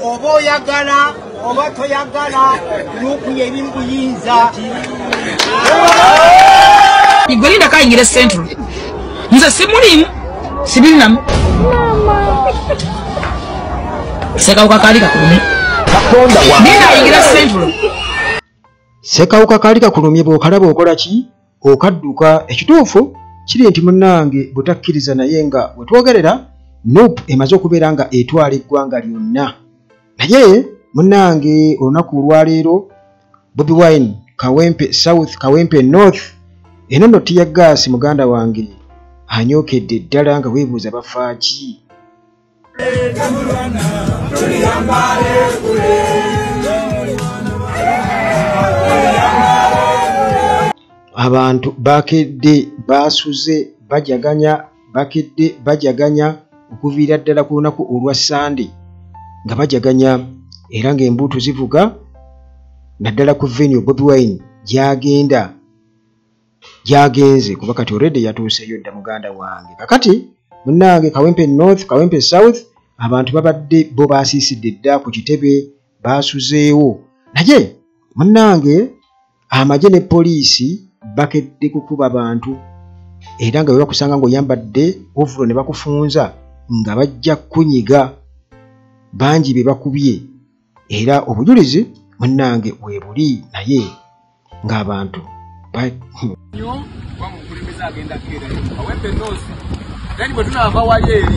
oba oyagala oba toyagala nukuya ebimbuyinza Igwelinda kayingira Central. Nze simulimu sibirinamu. Sekawuka kali kakulumye. Nina ayingira Central. Sekawuka kali kakulumye bw'okalaba okola ki? Okadduka. Ekituufu kiri nti munnange butakkiriza naye nga bwe twogerera Nope emaze okubeera nga etwala eggwanga lyonna. Naye munnange olunaku olwaleero Bobi Wine Kawempe South Kawempe North eno no tiya gas muganda wange anyookedde ddala nga weebuuza bafa ki. Abantu bakedde basuze bajaganya okuviira ddala ku lunaku olwa Sande nga bajaganya era ng'embuutu zivuga naddala ku venue Bobi Wine gyagenze kuba kati already yatuuseyo dda muganda wange. Kakati munnange Kawempe North Kawempe South abantu babadde bo basiisidde dda ku kitebe basuzeewo. Naye munnange amagye ne poliisi bakedde kukuba abantu era nga bwe bakusanga ng'oyambadde ovulo ne bakufunza nga bajja kunyiga bangi be bakubye era obujulizi munnange webuli naye ng'abantu bamukulembeza agenda kera Kawempe North yani bwe tunava wali eri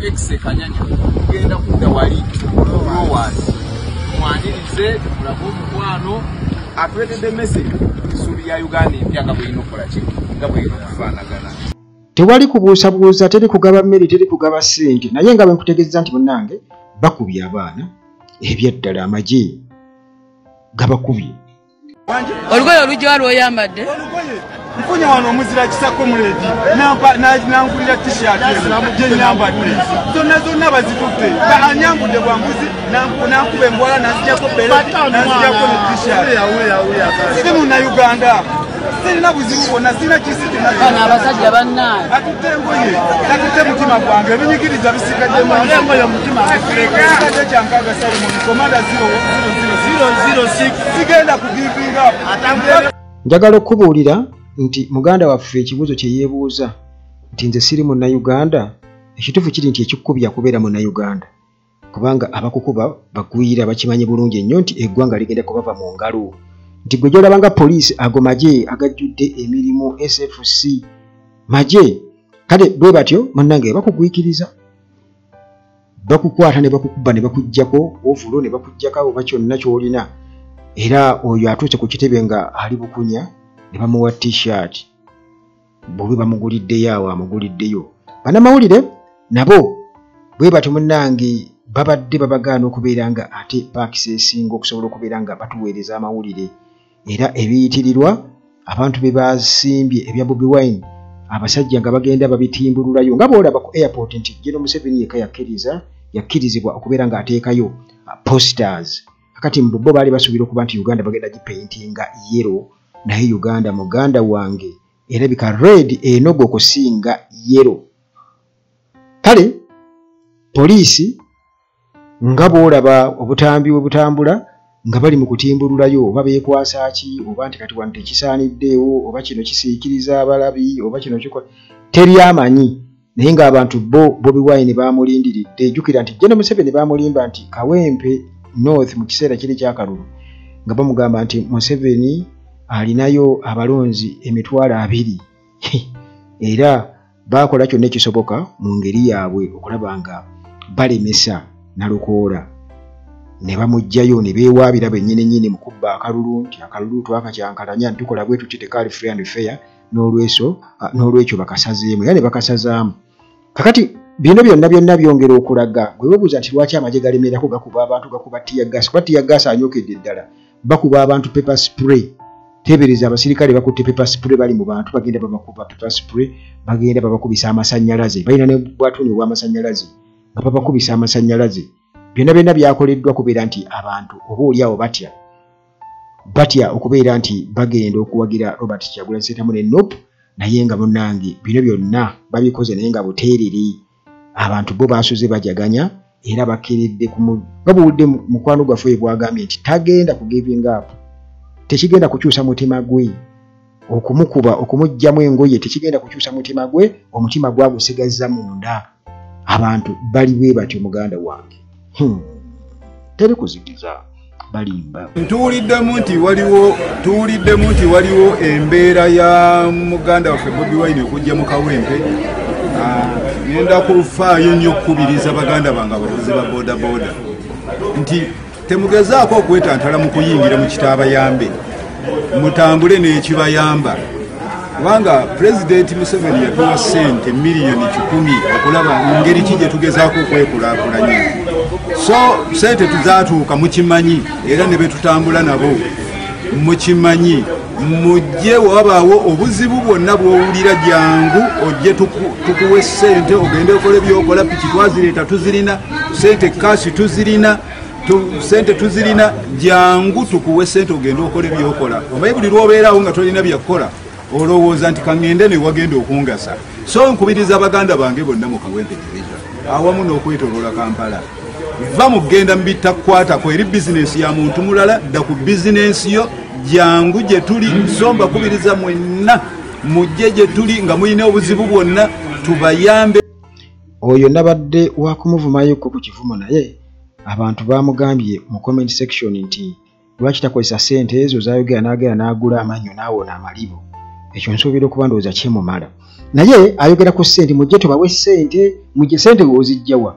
exe kanyanya genda kudda wali Rowers mwanirize tukulamu omukwano atuletedde message isubi ya Uganda empyanga bwe inokola ki nga bwe inokufaanagana. Tewali kubuusabuusa, teri kugaba mmere, teri kugaba ssente, naye nga bwe nkutegeeza nti munnange bakubye abaana ebyaddala amagye gabakubye. Olugoye olujja lwoyambadde nfunya wano omuzira kisako muledi nangulira t-shirt gye nyambadde zonna bazitutte anyambudde bwambuzi nankuba embwala nanzijako bereti nanzijako ne t-shirt siri munnauganda sirina buzibu bwonna sirina bana abasajja bannaye atutte engoye atutte mutima gwange ebinyigiriza bisigaddemu sikadde kyankaaga Salimoni komanda 006 sigenda kugivinga Njagala okubuulira nti muganda waffe ekibuuzo kye yeebuuza nti nze siri munnauganda ekituufu kiri nti ekikubya kubeera munnauganda kubanga abakukuba bagwira bakimanyi bulungi ennyo nti eggwanga ligenda kubava mu ngalo nti gwe gyolabanga poliisi ago magye agajjudde emirimu SFC magye kale bwe batyo munnange bakugwikiriza bakukwata ne bakukuba ne bakuggyako ovulo ne bakuggyako oba kyonna ky'olina era oyo atuuse ku kitebe nga ali bukunya ne bamuwa t-shirt bwe bamuguliddeyo awo amuguliddeyo. Bannamawulire nabo bwe batyo munnange babadde babagaana okubeera nga ate paakisi esinga okusobola okubeera nga batuweereza amawulire era ebiyitirirwa abantu be basimbye ebya Bobi Wine abasajja nga bagenda babitimbululayo nga boolaba ku airport nti General Museveni yekka yakkirizibwa okubeera nga ateekayo posters. Kakati mbo baali basuubira okuba nti Uganda bagenda gipaintinga yellow naye Uganda muganda wange erabika red enogo okusinga yellow. Kale poliisi nga boolaba obutambi bwe butambula nga bali mu kutimbululayo oba beekwasa ki oba nti kati wano tekisaaniddeewo oba kino kisiikiriza abalabi oba kino kikola teri amanyi naye ng'abantu bo Bobi Wine baamulindiridde. Jjukira nti General Museveni baamulimba nti Kawempe North mu kiseera kiri kyakalulu nga bamugamba nti Museveni alinayo abalonzi 200 era baakola kyonna ekisoboka mu ngeri yaabwe okulaba nga balemesa Nalukoola ne bamugjayo ne beewaabira bennyini mu kubba akalulu nti akalulu twakakyankalanya tukola bwe tuti tekaali free and fair n'olwekyo bakasazeemu era ne bakasazaamu. Kakati bino byonna byongera okulaga gwe weebuuza nti lwaki amagye galemerako gakuba abantu gakuba tiyagasi kuba tiyagasi anyookedde ddala bakuba abantu paper spray. Tebereza abasirikale bakutte paper spray bali mu bantu bagenda babakuba paper spray bagenda babakubisa amasannyalaze balina ne bwatuni obw'amasannyalaze nga babakubisa amasannyalaze. Byonna byakoleddwa kubeera nti abantu oba oliawo batya okubeera nti bagenda okuwagira Robert Kyagulanyi Ssentamu ne Nope naye nga munnange bino byonna babikoze naye nga buteereri abantu bo basuze bajaganya era bakiridde babuwudde mukwano gwaffe bwagambye nti tagenda ku giving up, tekigenda kukyusa mutima gwe okumukuba okumugjamu engoye, tekigenda kukyusa mutima gwe, omutima gwagusigazza munda. Abantu bali bwe batyo muganda wange, teri kuzikiza balimba. Tuwuliddemu nti waliwo embeera ya muganda waffe Bobi Wine okujja mu Kawempe. Ngenda kufaayo nnyo okukubiriza baganda bange abavuzi ba boda boda nti temugezaako okwetantala mu kuyingira mu kitaabayambe, mutambule n'ekibayamba. Kubanga Pulezidenti Museveni yatuwa ssente miliyoni 10 okulaba ngeri ki gye tugezaako okwekulaakulanya. So ssente tuzaatuuka mukimanyi, era ne betutambula nabo mukimanyi. Mujje wabaawo obuzibu bwonna bw'owulira jangu ojje tukuwe ssente ogende okole byokola. Piki twazireeta tuzirina, ssente kashi tuzirina, ssente tuzirina, jangu tukuwe ssente ogende okole byokola. Omanyi buli lw'obeeraawo nga tolina byakukola olowooza nti kangende ne wagenda okungasa. So nkubiriza abaganda bange bonna mu Kawempe division awamu n'okwetoloola Kampala, va mu kugenda mu bitakwatako eri bizinensi ya muntu mulala, dda ku bizinensi yo, jangu gye tuli. So mbakubiriza mwenna mujje gye tuli nga muyina obuzibu bwonna tubayambe. Oyo nabadde wakumuvumayo ku kivumo, naye abantu bamugambye mu comment section nti lwaki takozesa ssente ezo zayogera n'agera n'agula amanyo n'awona amalibo. Ekyo nsuubira okuba ndowooza kyemumala, naye ayogera ku ssente. Mujje tubawe ssente, mujje ssente ozijjawa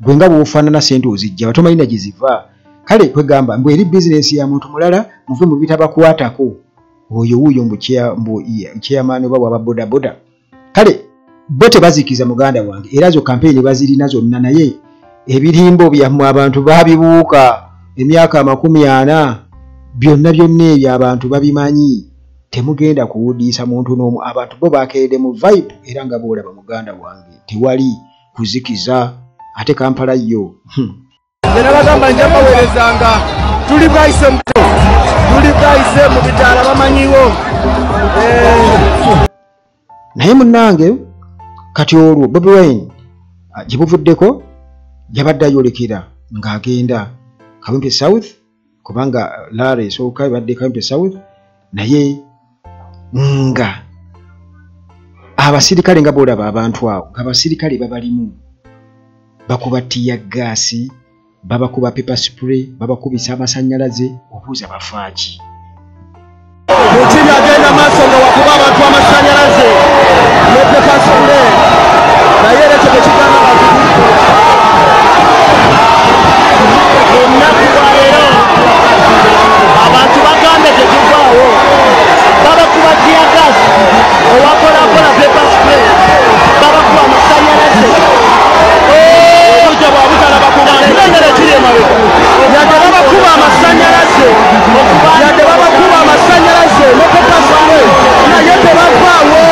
gwe nga bw'ofaanana ssente ozijjawa, tomanyi gye ziva. Kale kwegamba mbu eri bizinensi ya muntu mulala muve mu bitabakwatako. Oyo wuuyo mbu chairman oba waba boda boda. Kale bo tebazikiza muganda wange, era zo kampeyini bazirina zonna, naye ebirimbo byammwe abantu babibuuka emyaka 40 byonna ebyo abantu babimanyi. Temugenda kuwudiisa muntu n'omu, abantu bo bakeede mu vibe, era nga boolaba muganda wange tewali kuzikiza. Ate Kampala yo nena bagamba nja baweerezanga tuli bwayise mu bitaala bamanyiwo. Naye munnange kati olwo Bobi Wine gye buvuddeko yabadde ayolekera ng'agenda Kawempe South, kubanga Lare esooka ebadde Kawempe South, naye nga abasirikale nga boolaba abantu awo ng'abasirikale babalimu, bakuba ttiya gaasi, babakuba pepper spray, babakubisa amasannyalaze, obuuza bafaaki. Mutini agenda maaso nga wakuba abantu amasannyalaze ne pepper spray, naye era tekikigamba abantu olunaku lwa leero abantu bagambe tekivaawo, babakuba ttiya gaasi, owakolakola pepper spray, babakuba amasannyalaze. Yadde babakuba amasannyalaze ne pepper spray, naye tebavaawo.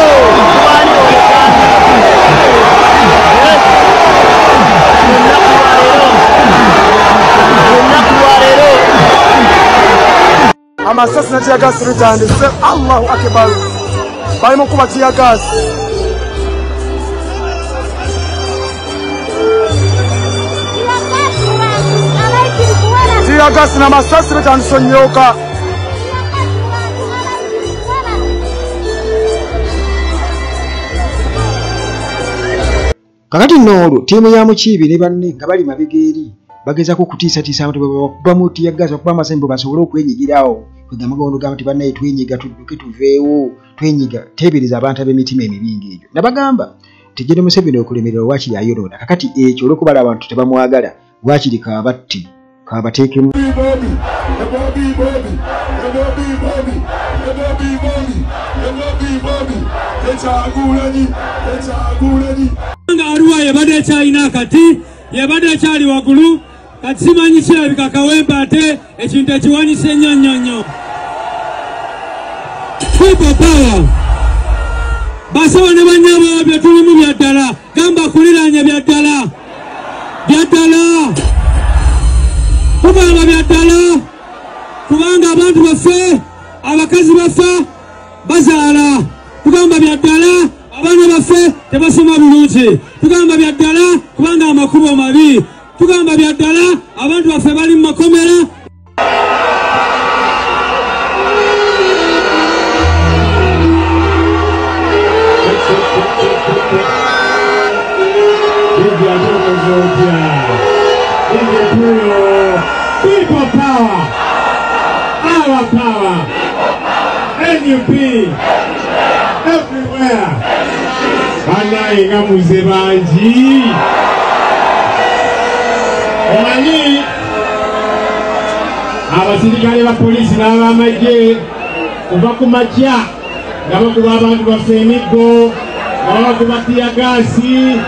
Amasasi na ttiya gaasi bitandise. Allahu akbar, bali mu kuba ttiya gaasi. Ttiya gaasi n'amasasi bitandise onnyoka. Kakati nno olwo ttiimu ya Mukiibi ne banne nga bali mabega eri bagezaako kutiisatiisa abantu bakuba mu ttiya gaasi, bakuba amasembo basobole okwenyigirawo. Kwegamba gamba nti bannaye twenyiga tudduke tuveewo, twenyiga. Teebereza abantu ab'emitima emibingi egyo. Nabagamba Tejjere Museveni okulemerera waakiri ayolooda. Kakati ekyo olw'okubala abantu tebamwagala waakiri kaabatti kaabateekemu. Nga Arua yabadde ekyalina akati, yabadde ekyali waggulu, kati simanyi kirabika Kawempe ate ekintu ekiwanyise nnyo. People power. Basawo ne bannyabo bye tulimu bya ddala, gamba kuliraanye bya ddala. Kubanga bya ddala, kubanga abantu baffe, abakazi baffe bazaala. Tugamba bya ddala, abaana baffe tebasoma bulungi. Tugamba bya ddala kubanga amakubo mabi. tugamba bya ddala abantu baffe bali mu makomera. People power, our power, NUP, everywhere. Anaye ngamuze banji. Omanyi abasirikale ba polisi n'abamagye kuva ku makya nga bakuba abantu baffe emiggo nga bakuba tiyagasi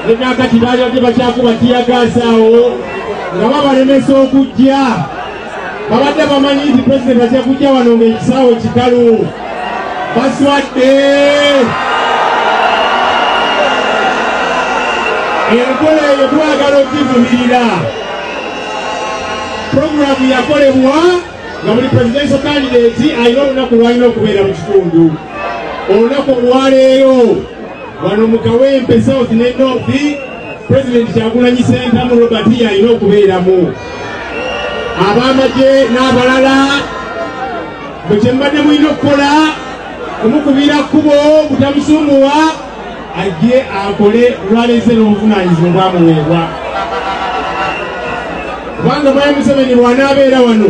nekakati balyodde bakyakuba tiyagasi awo nga babalemesa okujja babadde bamanyi nti pulezidenti ajja kujja wano ng'ekisaawe kikalu baswadde enkola eyo twagala okugivumirira. Programu yakolebwa nga buli presidential candidate alina olunaku lwalina okubeera mu kitundu. Olunaku olwaleero wano mu Kawempe South ne North President Kyagulanyi Ssentamu Robert alina okubeeramu. Abamagye n'abalala bwe kyembadde mulina okukola kumukubira kkubo butamusumuwa ajje akole lwaleese n'obuvunaanyizibwa bwamuweebwa. Kubanga Mwami Museveni bw'anaabeera wano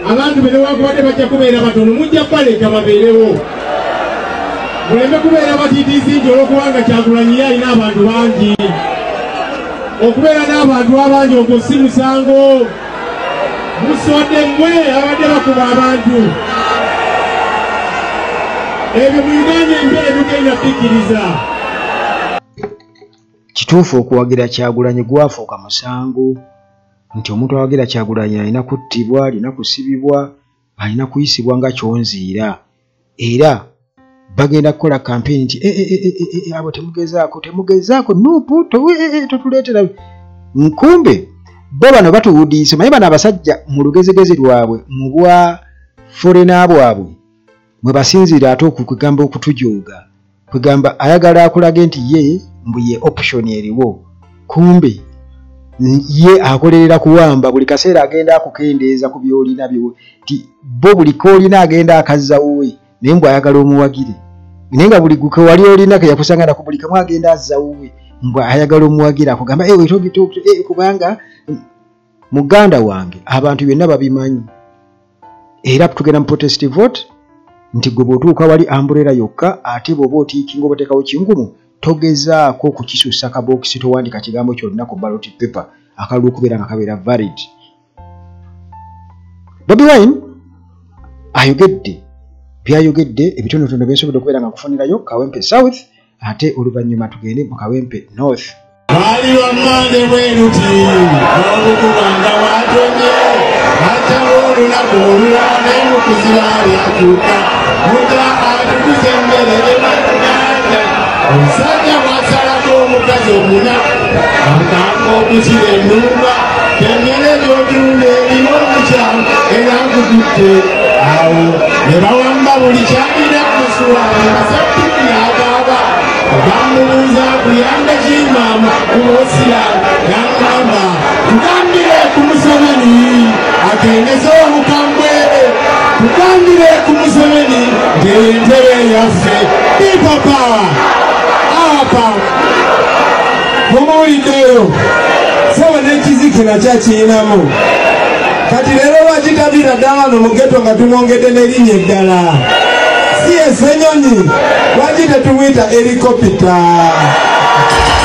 abantu be newankubadde bajja kubeera batono mujja baleka babeerewo. Mulembe kubeera batiitiisi nti olwokubanga Kyagulanyi alina abantu bangi. Okubeera n'abantu abangi okwo si musango. Muswadde mmwe abadde bakuba abantu. Ebyo mu Uganda empya ebigenda kukkiriza. Kituufu okuwagira Kyagulanyi gwafuuka musango nti omuntu awagira Kyagulanyi alina kuttibwa, alina kusibibwa, alina kuyisibwa nga kyonziira. Era bagenda kukola kampeni nti abo temugezaako nupu totuleetera nkumbe bo bano batuwudiisa. Naye bano abasajja mu lugezegezi lwabwe mu bwa forena bwabwe mwe basinziira ate okugamba okutujooga kwegamba ayagala akulage nti ye mbu ye option eriwo, kumbe ye akolerera kuwamba buli kaseera agenda akukendeeza ku byolina byo ti bo buli koolina agenda akazzawowe naye mbw ayagala omuwagire. Naye nga buli gwe wali olina ke yakusangana ku buli kamu agenda azzawowe mbw ayagala omuwagira akugamba kubanga muganda wange abantu byonna babimanyi. Era tugenda mu protest vote nti gwe bw'otuuka wali ambrera yokka ate bw'oba otiikinga obateekawo kingumu togezaako okukisusa kabokisi towandika kigambo kyonna ku ballot paper akalulu okubeera nga kabeera valid. Bobi Wine ayogedde byayogedde ebitonotono byensobodde okubeera nga kufunirayo Kawempe South ate oluvannyuma tugende mu Kawempe North. Wali wammande bweruti olukubanga watonye atawo olunaku olulala naye mukuziba lyatuuka muta atukuza emmere ebanaganda omusajja bwasalako omukazi omuna akaanga okukira ennumba emmere gyotunda erina omukyamu era nkututte awo ne bawamba buli kyalina kusuwa basattuki agaaba bamubuuza kuyamba kimaama kumwosira yangamba tugambire ku Museveni agendeze obukambwe tugambire ku Museveni ng'entebe yaffe people power our power. Mumuwuliddeyo sebo n'ekizikira kyakiyinamu kati leero bakitabira ddala no mugeto nga tumwongedde n'erinnya eddala si esenyonyi lwaki tetumwita helikopita.